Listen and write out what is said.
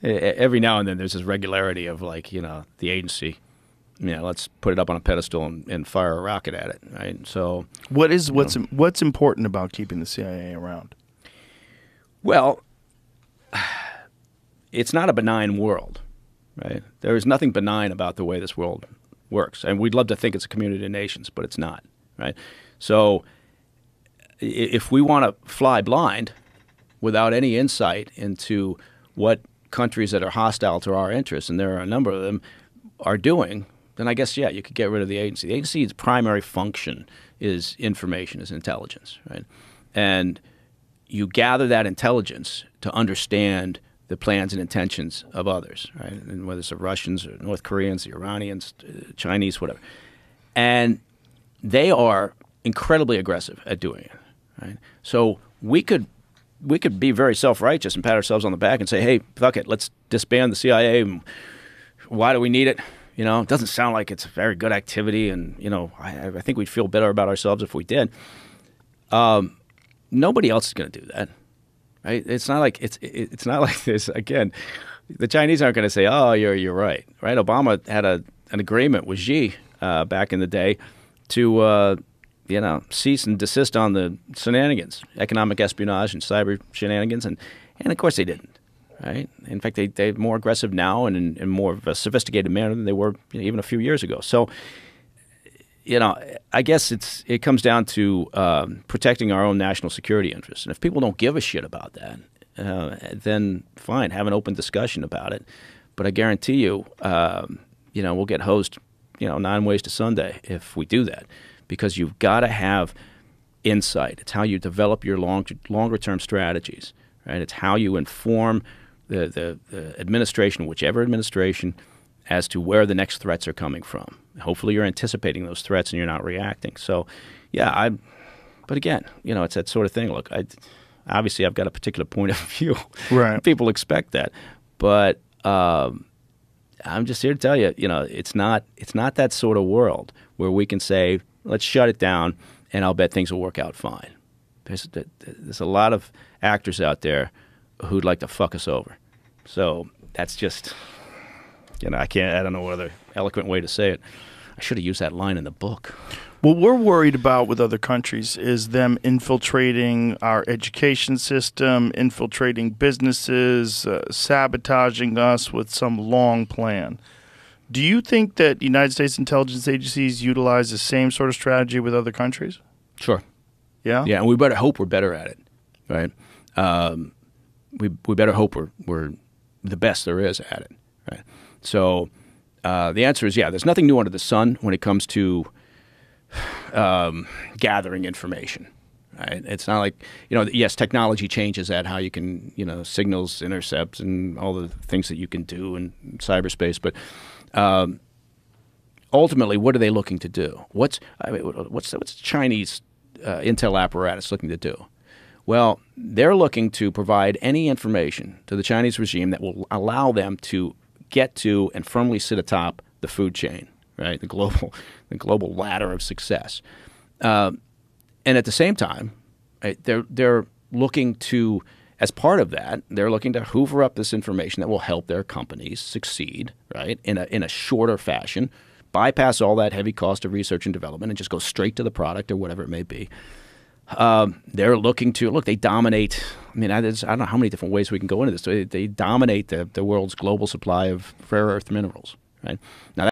every now and then there's this regularity of like, the agency, let's put it up on a pedestal and fire a rocket at it, right? So what's important about keeping the CIA around? Well, it's not a benign world, right? There is nothing benign about the way this world works. And we'd love to think it's a community of nations, but it's not, right? So if we want to fly blind without any insight into what countries that are hostile to our interests, and there are a number of them, are doing, then I guess, you could get rid of the agency. The agency's primary function is information, is intelligence, right? And you gather that intelligence to understand the plans and intentions of others, right? And whether it's the Russians or North Koreans, the Iranians, Chinese, whatever. And they are incredibly aggressive at doing it, right? So we could be very self-righteous and pat ourselves on the back and say, hey, fuck it, let's disband the CIA. Why do we need it? It doesn't sound like it's a very good activity, and, I think we'd feel better about ourselves if we did. Nobody else is going to do that. Right? It's not like it's not like this. Again, the Chinese aren't going to say, "Oh, you're right." Right? Obama had an agreement with Xi back in the day to cease and desist on the shenanigans, economic espionage and cyber shenanigans, and of course they didn't. Right? In fact, they're more aggressive now and in more of a sophisticated manner than they were even a few years ago. So, I guess it comes down to protecting our own national security interests. And if people don't give a shit about that, then fine, have an open discussion about it. But I guarantee you, we'll get hosed, 9 ways to Sunday if we do that, because you've got to have insight. It's how you develop your longer-term strategies, right? It's how you inform the administration, whichever administration, as to where the next threats are coming from. Hopefully you're anticipating those threats and you're not reacting. So, but again, it's that sort of thing. Look, obviously I've got a particular point of view. Right. People expect that. But I'm just here to tell you, it's not that sort of world where we can say, let's shut it down and I'll bet things will work out fine. There's a lot of actors out there who'd like to fuck us over. So that's just... I don't know what other eloquent way to say it. I should have used that line in the book. What we're worried about with other countries is them infiltrating our education system, infiltrating businesses, sabotaging us with some long plan. Do you think that United States intelligence agencies utilize the same sort of strategy with other countries? Sure. Yeah? Yeah, and we better hope we're better at it, right? We better hope we're the best there is at it, right? So the answer is, there's nothing new under the sun when it comes to gathering information. Right? It's not like, yes, technology changes that, how you can, signals, intercepts, and all the things that you can do in cyberspace. But ultimately, what are they looking to do? What's the Chinese intel apparatus looking to do? Well, they're looking to provide any information to the Chinese regime that will allow them to get to and firmly sit atop the food chain, right? The global ladder of success. And at the same time, right, they're looking to, as part of that, they're looking to hoover up this information that will help their companies succeed, right, in a shorter fashion, bypass all that heavy cost of research and development, and just go straight to the product or whatever it may be. They're looking to, look, they dominate. I mean, I don't know how many different ways we can go into this. They dominate the world's global supply of rare earth minerals, right? Now,